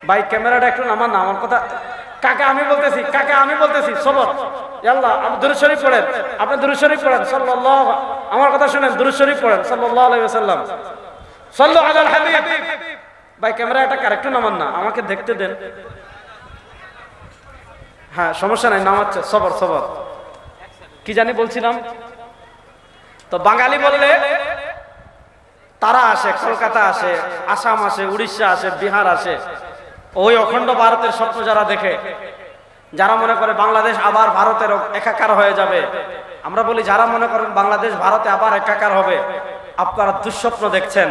ভাই ক্যামেরাটা একটু নামান না, আমার কথা কাকে আমি বলতেছি সবর। আল্লাহ আপনি দুরূদ শরীফ পড়েন, আপনি দুরূদ শরীফ পড়েন সাল্লাল্লাহু, আমার কথা শুনেন, দুরূদ শরীফ পড়েন সাল্লাল্লাহু আলাইহি ওয়াসাল্লাম, সাল্লু আলাল হাবিব। ভাই ক্যামেরাটা কারেক্ট নামান না, আমাকে দেখতে দেন। হ্যাঁ সমস্যা নাই, নামাচ্ছে, সবর সবর। কি জানি বলছিলাম, তো বাঙালি বললে তারা আসে, কলকাতা আসে, আসাম আসে, উড়িষ্যা আসে, বিহার আসে, ওই অখণ্ড ভারতের স্বপ্ন যারা দেখে, যারা মনে করে বাংলাদেশ আবার ভারতের একাকার হয়ে যাবে। আমরা বলি যারা মনে করেন বাংলাদেশ ভারতে আবার একাকার হবে, আপনারা দুঃস্বপ্ন দেখছেন।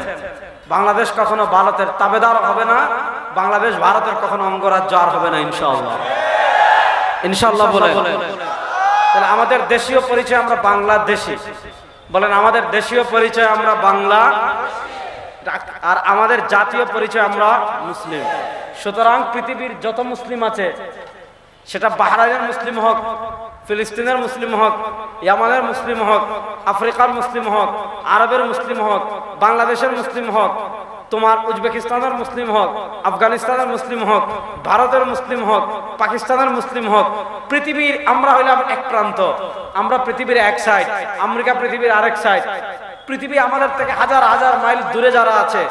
বাংলাদেশ কখনো ভারতের তাবেদার হবে না, বাংলাদেশ ভারতের কখনো অঙ্গরাজ্য আর হবে না ইনশাআল্লাহ। ইনশাআল্লাহ বলে। তাহলে আমাদের দেশীয় পরিচয় আমরা বাংলাদেশী, বলেন আমাদের দেশীয় পরিচয় আমরা বাংলা, আর আমাদের জাতীয় পরিচয় আমরা মুসলিম। সুতরাং পৃথিবীর যত মুসলিম আছে, সেটা বাহরাইনের মুসলিম হোক, ফিলিস্তিনের মুসলিম হোক, ইয়ামানের মুসলিম হোক, আফ্রিকার মুসলিম হোক, আরবের মুসলিম হোক, বাংলাদেশের মুসলিম হোক, তোমার উজবেকিস্তানের মুসলিম হোক, আফগানিস্তানের মুসলিম হোক, ভারতের মুসলিম হোক, পাকিস্তানের মুসলিম হোক, পৃথিবীর আমরা হইলাম এক প্রান্ত, আমরা পৃথিবীর এক সাইড, আমেরিকা পৃথিবীর আরেক সাইড। পৃথিবী আমাদের থেকে হাজার হাজার মাইল দূরে যারা আছে,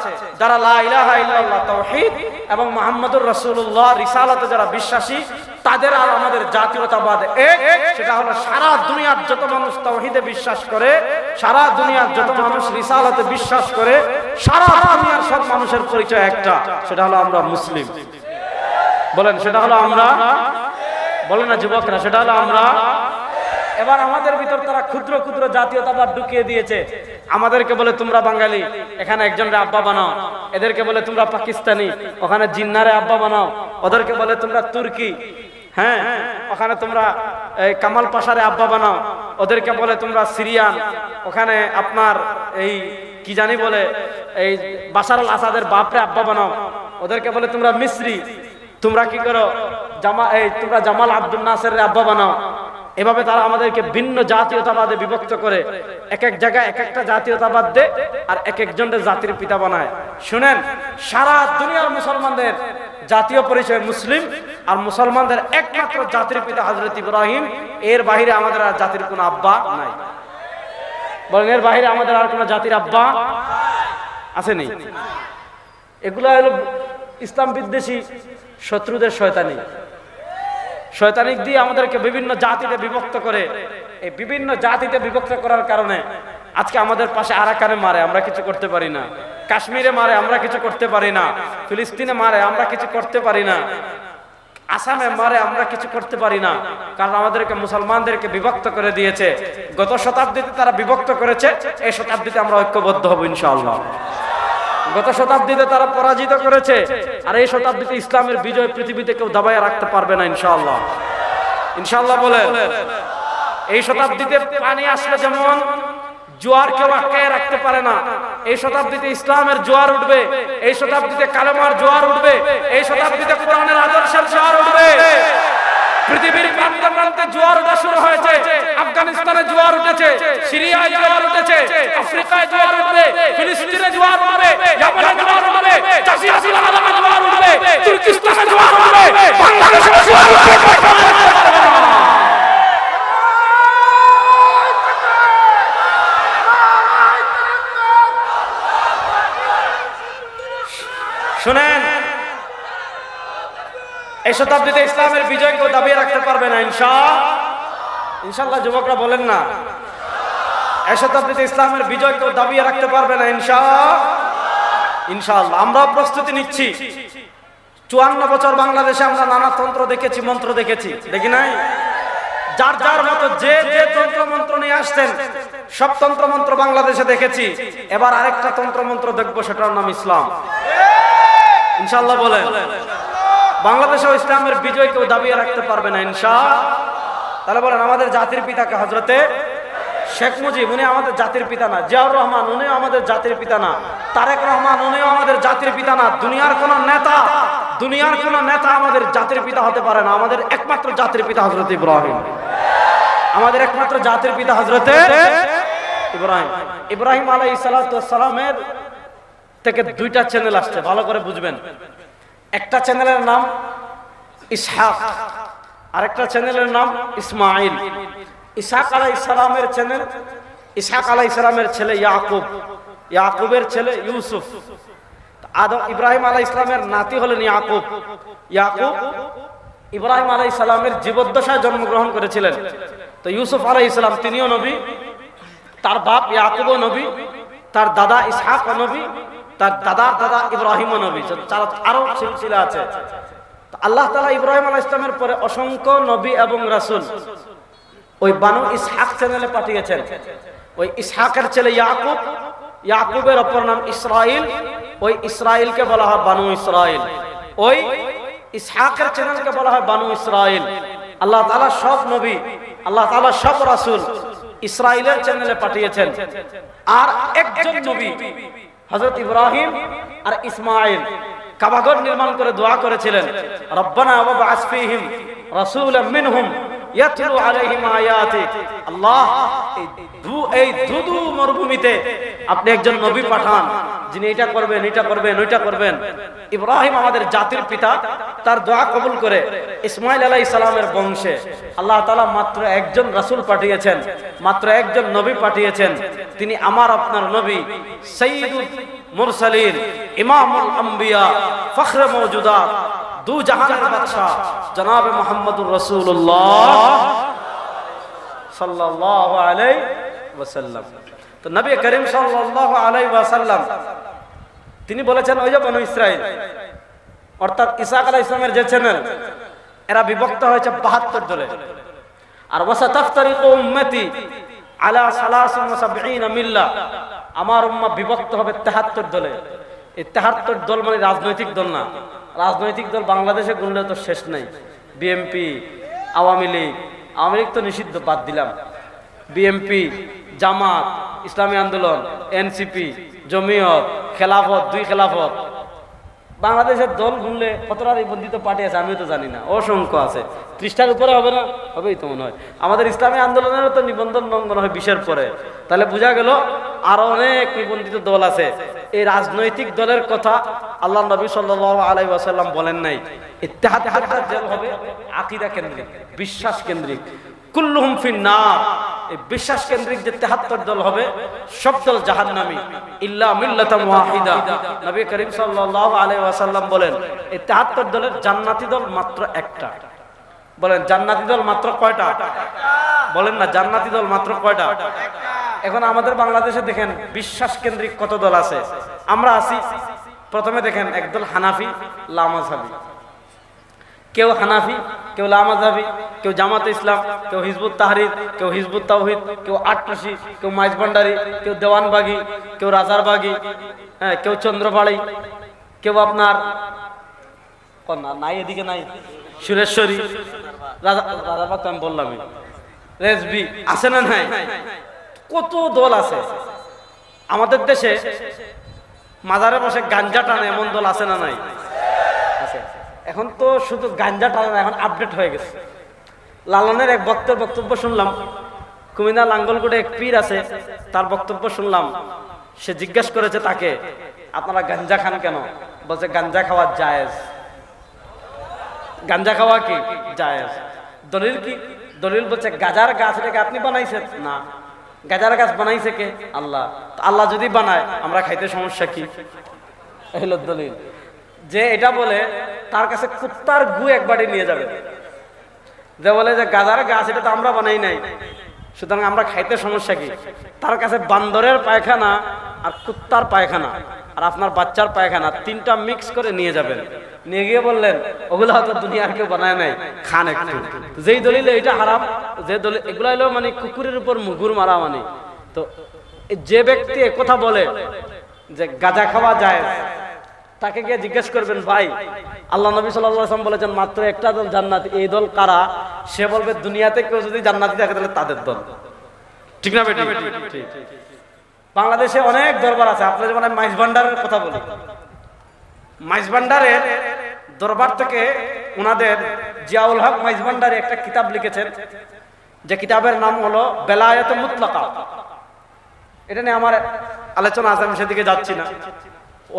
যারা লা ইলাহা ইল্লাল্লাহ তাওহীদ এবং মুহাম্মদুর রাসূলুল্লাহ রিসালাতে যারা বিশ্বাসী, তাদের আর আমাদের জাতীয়তাবাদ এক। সেটা হলো সারা দুনিয়ার যত মানুষ তাওহীদে বিশ্বাস করে, সারা দুনিয়ার যত মানুষ রিসালাতে বিশ্বাস করে, সারা দুনিয়ার সব মানুষের পরিচয় একটা, সেটা হলো আমরা মুসলিম। বলেন সেটা হলো আমরা, বলেন না যুবকরা, সেটা হলো আমরা। এবার আমাদের ভিতর তারা ক্ষুদ্র ক্ষুদ্র জাতীয়তাবাদ ঢুকিয়ে দিয়েছে। আমাদেরকে বলে তোমরা বাঙালি, এখানে একজনরে আব্বা বানাও। এদেরকে বলে তোমরা পাকিস্তানি, ওখানে জিন্নারে আব্বা বানাও। ওদেরকে বলে তোমরা তুর্কি, হ্যাঁ ওখানে তোমরা এই কামাল পাশারে আব্বা বানাও। ওদেরকে বলে তোমরা সিরিয়ান, ওখানে আপনার এই কি জানি বলে এই বাশার আল আসাদের বাপরে আব্বা বানাও। ওদেরকে বলে তোমরা মিসরি, তোমরা কি করো তোমরা জামাল আব্দুল নাসেরের আব্বা বানাও। এভাবে তারা আমাদেরকে ভিন্ন জাতীয়তাবাদে বিভক্ত করে, এক এক জায়গায় এক একটা জাতীয়তাবাদ দে আর এক একজনের জাতির পিতা বানায়। শুনেন, সারা দুনিয়ার মুসলমানদের জাতীয় পরিচয় মুসলিম, আর মুসলমানদের একমাত্র জাতির পিতা হযরত ইব্রাহিম। এর বাইরে আমাদের আর জাতির কোনো আব্বা নাই। বলেন এর বাইরে আমাদের আর কোনো জাতির আব্বা আছে নেই। এগুলো হলো ইসলাম বিদ্বেষী শত্রুদের শয়তানি। শয়তানিক দিয়ে আমাদেরকে বিভিন্ন জাতিতে বিভক্ত করে। এই বিভিন্ন জাতিতে বিভক্ত করার কারণে আজকে আমাদের পাশে আরাকানে মারে, আমরা কিছু করতে পারি না। কাশ্মীরে মারে, আমরা কিছু করতে পারি না। ফিলিস্তিনে মারে, আমরা কিছু করতে পারি না। আসামে মারে, আমরা কিছু করতে পারি না, কারণ আমাদেরকে মুসলমানদেরকে বিভক্ত করে দিয়েছে। গত শতাব্দীতে তারা বিভক্ত করেছে, এই শতাব্দীতে আমরা ঐক্যবদ্ধ হব ইনশাআল্লাহ। গত শতাব্দীতে তারা পরাজিত করেছে, আর এই শতাব্দীতে ইসলামের বিজয় পৃথিবীতে কেউ দাবাইয়া রাখতে পারবে না ইনশাআল্লাহ। ইনশাআল্লাহ বলে। এই শতাব্দীতে পানি আসলে যেমন জোয়ার কেউ আটকায় রাখতে পারে না, এই শতাব্দীতে ইসলামের জোয়ার উঠবে, এই শতাব্দীতে কালেমার জোয়ার উঠবে, এই শতাব্দীতে কোরআনের আদর্শের জোয়ার উঠবে। পৃথিবীর প্রান্তে প্রান্তে জোয়ার ওঠা শুরু হয়েছে। আফগানিস্তানে জোয়ার উঠেছে, সিরিয়ায় জোয়ার উঠেছে, আফ্রিকায় জোয়ার উঠবে, ফিলিস্তিনে জোয়ার উঠবে, ইয়ামানে জোয়ার উঠবে, জাজিরাতুল আরবে জোয়ার উঠবে, তুর্কিস্তানে জোয়ার উঠবে, বাংলাদেশে জোয়ার উঠবে। শুনেন, এই শতাব্দীতে ইসলামের বিজয় কেউ দাবিয়ে রাখতে পারবে না ইনশাআল্লাহ। যুবকরা বলেন না, এই শতাব্দীতে ইসলামের বিজয় কেউ দাবিয়ে রাখতে পারবে না ইনশাআল্লাহ। আমরা প্রস্তুতি নিচ্ছি। 54 বছর বাংলাদেশে আমরা নানা তন্ত্র দেখেছি, মন্ত্র দেখেছি, দেখি নাই? যার যার মতো যে যে তন্ত্র মন্ত্র নিয়ে আসছেন, সব তন্ত্র মন্ত্র বাংলাদেশে দেখেছি। এবার আরেকটা তন্ত্র মন্ত্র দেখবো, সেটার নাম ইসলাম ইনশাআল্লাহ। বলেন বাংলাদেশে ইসলামের বিজয় কেউ দাবিয়ে রাখতে পারবে না ইনশাআল্লাহ। তাহলে বলেন আমাদের জাতির পিতাকে হযরতে শেখ মুজিব, উনি আমাদের জাতির পিতা না। জিয়াউর রহমান, উনিও আমাদের জাতির পিতা না। তারেক রহমান, উনিও আমাদের জাতির পিতা না। দুনিয়ার কোন নেতা আমাদের জাতির পিতা হতে পারে না। আমাদের একমাত্র জাতির পিতা হযরত ইব্রাহিম। আমাদের একমাত্র জাতির পিতা হযরত ইব্রাহিম। ইব্রাহিম আলাইহিস সালাতু ওয়াস সালামের থেকে দুইটা চ্যানেল আসছে, ভালো করে বুঝবেন। একটা চ্যানেলের নাম ইসহাক, আরেকটা চ্যানেলের নাম ইসমাইল। ইসহাক আলাইহিস সালামের চ্যানেল, ইসহাক আলাইহিস সালামের ছেলে ইয়াকুব, ইয়াকুবের ছেলে ইউসুফ। আদম ইব্রাহিম আলাইহিস সালামের নাতি হলেন ইয়াকুব। ইয়াকুব ইব্রাহিম আলাইহিস সালামের জীবদ্দশায় জন্মগ্রহণ করেছিলেন। তো ইউসুফ আলাইহিস সালাম তিনিও নবী, তার বাপ ইয়াকুবও নবী, তার দাদা ইসহাকও নবী, তার দাদার দাদা ইব্রাহিমও নবী, আরো সিলসিলা আছে। আল্লাহ তাআলা ইব্রাহিম আলাইহিস সালামের পরে অসংখ্য নবী এবং রাসূল ওই বানু ইসহাক চ্যানেলে পাঠিয়েছেন। ওই ইসহাকের ছেলে ইয়াকুব, ইয়াকুবের অপর নাম ইসরাইল, ওই ইসরাইলকে বলা হয় বানু ইসরাইল। ওই ইসহাকের চ্যানেলকে বলা হয় বানু ইসরাইল। আল্লাহ তাআলা সব নবী, আল্লাহ তাআলা সব রাসূল ইসরাইলের চ্যানেলে পাঠিয়েছেন। আর একজন নবী হযরত ইব্রাহিম আর ইসমাইল কাবাঘর নির্মাণ করে দোয়া করেছিলেন, রব্বানা ওয়াবআস ফীহিম রাসূলাম মিনহুম ইয়াতলু আলাইহিম আয়াতিক। আল্লাহ, এই ধুধু মরুভূমিতে আপনি একজন নবী পাঠান যিনি এটা করবেন, এটা করবেন, ওইটা করবেন। ইব্রাহিম আমাদের জাতির পিতা, তার দোয়া কবুল করে ইসমাইল আলাইহিস সালামের বংশে আল্লাহ তাআলা মাত্র একজন রাসূল পাঠিয়েছেন, মাত্র একজন নবী পাঠিয়েছেন। তিনি আমার আপনার নবী, সাইয়্যিদুল মুরসালিন, ইমামুল আম্বিয়া, ফখরে মওজুদাত, দু জাহানের বাদশা জনাবে মুহাম্মদুর রাসূলুল্লাহ সাল্লাল্লাহু আলাইহি ওয়াসাল্লাম। তো নবী করিম সাল্লাল্লাহু আলাইহি ওয়াসাল্লাম তিনি বলেছেন, ওই যে বনু ইসরাইল অর্থাৎ ইসহাক আলাইহিস সালামের যে চ্যানেল, এরা বিভক্ত হয়েছে 72 দলে। আর ওয়াসাতাফতারিকু উম্মতি আলা 73 মিল্লাহ, আমার উম্মাহ বিভক্ত হবে 73 দলে। এই 73 দল মানে রাজনৈতিক দল না। রাজনৈতিক দল বাংলাদেশে গুনলে তো শেষ নাই। বিএনপি, আওয়ামী লীগ, আওয়ামী লীগ তো নিষিদ্ধ, বাদ দিলাম। বিএনপি, জামাত, ইসলামী আন্দোলন, এনসিপি, জমিয়ত, খেলাফত, দুই খেলাফত। বাংলাদেশের দল গুনলে কতটা নিবন্ধিত পার্টি আছে আমিও তো জানি না, অসংখ্য আছে। 30টার উপরে হবে না? হবেই তো মনে হয়। আমাদের ইসলামী আন্দোলনেরও তো নিবন্ধন মনে হয় 20-এর পরে। তাহলে বোঝা গেল আরো অনেক নিবন্ধিত দল আছে। এই রাজনৈতিক দলের কথা আল্লাহ নবী সাল্লাল্লাহু আলাইহি ওয়াসাল্লাম বলেন নাই। ইত্তেহাদ দল হবে আকীদা কেন্দ্রিক, বিশ্বাস কেন্দ্রিক। কুল্লুহুম ফিন্নার, এই বিশ্বাস কেন্দ্রিক যে 73 দল হবে সব দল জাহান্নামী ইল্লা মিল্লাতাম ওয়াহিদা। নবী করিম সাল্লাল্লাহু আলাইহি ওয়াসাল্লাম বলেন, এই 73 দলের জান্নাতি দল মাত্র একটা। বলেন জান্নাতি দল মাত্র কয়টা? বলেন না, জান্নাতি দল মাত্র কয়টা? এখন আমাদের বাংলাদেশে দেখেন বিশ্বাস কেন্দ্রিক কত দল আছে। আমরা আছি, প্রথমে দেখেন একদল হানাফি লামাযহাবী, কেউ হানাফি, কেউ লামাযহাবী, কেউ জামাতে ইসলাম, কেউ হিজবুত তাহরির, কেউ হিজবুত তাওহীদ, কেউ আটরশি, কেউ মাইজভান্ডারি, কেউ দেওয়ানবাগী, কেউ রাজারবাগী, হ্যাঁ, কেউ চন্দ্রপাড়ি, কেউ আপনার নাই, এদিকে নাই, সুরেশ্বরী, রাজারবাগ তো আমি বললামই, রেজবি আছে না নাই? কত দল আছে আমাদের দেশে। মাজারে বসে গাঞ্জা টানে এমন দল আছে না নাই? আছে। এখন তো শুধু গাঞ্জা টানে না, এখন আপডেট হয়ে গেছে। লালনের এক বক্তার বক্তব্য শুনলাম, কুমিল্লা লাঙ্গলকোটে এক পীর আছে, তার বক্তব্য শুনলাম। সে জিজ্ঞেস করেছে তাকে, আপনারা গাঞ্জা খান কেন? বলছে গাঞ্জা খাওয়া জায়েজ। গাঞ্জা খাওয়া কি জায়েজ? দলিল কি? দলিল বলছে গাজার গাছ এটাকে আপনি বানাইছেন না, গাজার গাছ বানাইছে কে? আল্লাহ। আল্লাহ যদি বানায় আমরা খাইতে সমস্যা কি? হলো দলিল। যে এটা বলে তার কাছে কুত্তার গু এক বাড়ি নিয়ে যাবে, যে বলে যে গাজার গাছ এটা তো আমরা বানাই নাই, সুতরাং আমরা খাইতে সমস্যা কি? তার কাছে বান্দরের পায়খানা আর কুত্তার পায়খানা আর আপনার বাচ্চার পায়খানা তিনটা মিক্স করে নিয়ে যাবেন। নিয়ে গিয়ে বললেন ওগুলো হয়তো দুনিয়ার কেউ বানায় নাই, খান একটু। যেই দলিলে এটা হারাম, যে দলিল এগুলো হলো মানে কুকুরের উপর মুগুর মারা মানে। তো যে ব্যক্তি একথা বলে যে গাঁজা খাওয়া যায়, তাকে গিয়ে জিজ্ঞেস করবেন, ভাই আল্লাহ নবী সাল্লাল্লাহু আলাইহি ওয়াসাল্লাম বলেছেন মাত্র একটা দল জান্নাতি, এই দল কারা? সে বলবে দুনিয়াতে কেউ যদি জান্নাতি থাকে তাহলে তাদের দল। ঠিক না বেটি? ঠিক। বাংলাদেশে অনেক দরবার আছে। আপনারা যেমন আমি মাইজভান্ডারের কথা বলি, মাইজভান্ডারের দরবার থেকে ওনাদের জিয়াউল হক মাইজভান্ডারি একটা কিতাব লিখেছেন, যে কিতাবের নাম হলো বেলায়েত মুতলাকা। এটা নিয়ে আমার আলোচনা আছে, আমি সেদিকে যাচ্ছি না।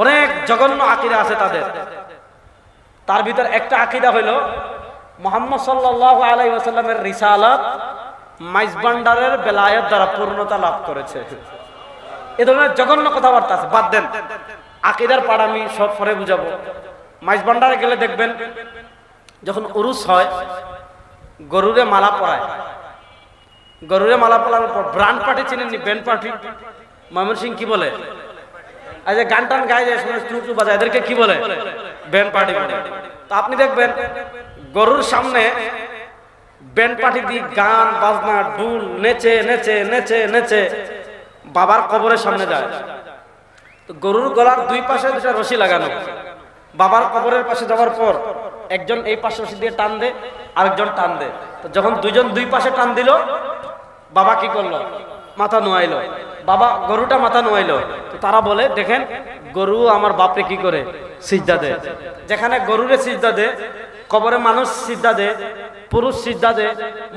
অনেক জঘন্য আকীদা আছে তাদের। তার ভিতর একটা আকীদা হইল মুহাম্মদ সাল্লাল্লাহু আলাইহি ওয়াসাল্লামের রিসালাত মাইজভান্ডারের বেলায়েত দ্বারা পূর্ণতা লাভ করেছে। এ ধরনের জঘন্য কথাবার্তা আছে, বাদ দেন। আকীদার পাঠ আমি সব পরে বুঝাবো। মাইজভান্ডারে গেলে দেখবেন যখন উরুস হয় গরুরে মালা পরায়, গরুরে মালা পরানোর পর ব্রান্ড পার্টি চিনেননি? ব্যান্ড পার্টি ময়মনসিং কি বলে? এই যে গান টান গায়ে যায় শুনে টুটু বাজায়, এদেরকে কি বলে? ব্যান্ড পার্টি বলে। তো আপনি দেখবেন গরুর সামনে ব্যান্ড পার্টি দিয়ে গান বাজনা ডুল নেচে নেচে নেচে নেচে বাবার কবরের সামনে যায়। তো গরুর গলার দুই পাশে দুটা রশি লাগানো, বাবার কবরের পাশে যাওয়ার পর একজন এই পাশে রশি দিয়ে টান দে, আরেকজন টান দে। তো যখন দুইজন দুই পাশে টান দিল, বাবা কি করলো? মাথা নোয়াইলো। বাবা গরুটা মাথা নোয়াইলো। তো তারা বলে দেখেন গরু আমার বাপরে কি করে? সিজদা দে। যেখানে গরুরে সিজদা দে, কবরে মানুষ সিজদা দে, পুরুষ সিজদা দে,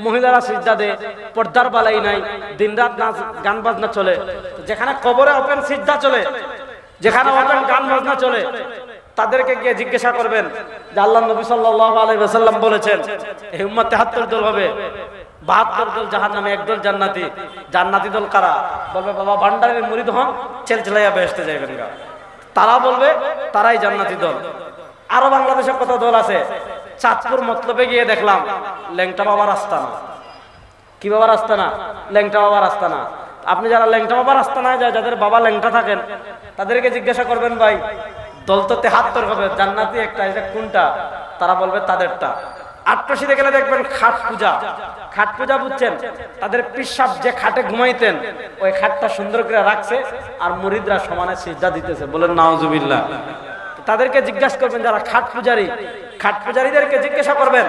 মহিলারা সিজদা দে, পর্দার বালাই নাই, দিনরাত নাচ গান বাজনা চলে। যেখানে কবরে ওপেন সিজদা চলে, যেখানে ওপেন গান বাজনা চলে, তাদেরকে গিয়ে জিজ্ঞাসা করবেন যে আল্লাহ নবী সাল্লাল্লাহু আলাইহি ওয়াসাল্লাম বলেছেন এই উম্মত 73 দল হবে, 72 দল জাহান্নামে, একদল জান্নাতি। জান্নাতি দল কারা? বলবে বাবা ভান্ডারের মুরিদ হন, চেলচেলাইয়া বেহেশতে যাবেন গা। তারা বলবে তারাই জান্নাতি দল। আরো বাংলাদেশে কত দল আছে। চাঁদপুর মতলবে গিয়ে দেখলাম ল্যাংটা বাবার আস্তানা। কি বাবার আস্তানা? ল্যাংটা বাবার আস্তানা। আপনি যারা ল্যাংটা বাবার আস্তানায় যায়, যাদের বাবা ল্যাংটা থাকেন, তাদেরকে জিজ্ঞাসা করবেন ভাই দল তো 73 হবে, জান্নাতি একটা, এটা কোনটা? তারা বলবে তাদেরটা। আট্টশিতে গেলে দেখবেন খাট পূজা। খাট পূজা বুঝছেন? তাদের পিসাব যে খাটে ঘুমাইতেন ওই খাটটা সুন্দর করে রাখছে আর মুরিদরা সমানে সিজদা দিতেছে। বলেন নাউজুবিল্লাহ। তাদেরকে জিজ্ঞাসা করবেন যারা খাট পূজারী, খাট পূজারীদেরকে জিজ্ঞাসা করবেন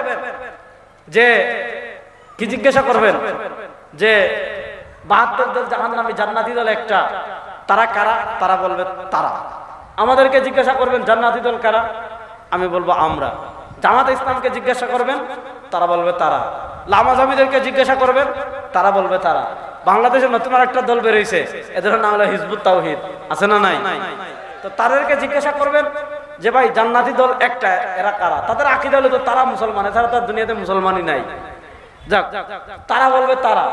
যে কি জিজ্ঞাসা করবেন যে 72 দল জাহান্নামী, জান্নাতি দল একটা, তারা কারা? তারা বলবে তারা। আমাদেরকে জিজ্ঞাসা করবেন জান্নাতি দল কারা? আমি বলবো আমরা। জামাত ইসলামকে জিজ্ঞাসা করবেন, তারা বলবে তারা। লামাজামিদেরকে জিজ্ঞাসা করবেন, তারা বলবে তারা। বাংলাদেশে নতুন আরেকটা দল বেরোইছে, এদের নাম হলো হিজবুত তাওহীদ, আছে না নাই? তো তাদেরকে জিজ্ঞাসা করবেন যে ভাই জান্নাতি দল একটা, এরা কারা? তাদের আকীদা হলো তো তারা মুসলমান, এছাড়া তার দুনিয়াতে মুসলমানই নাই। যাক, তারা বলবে তারা।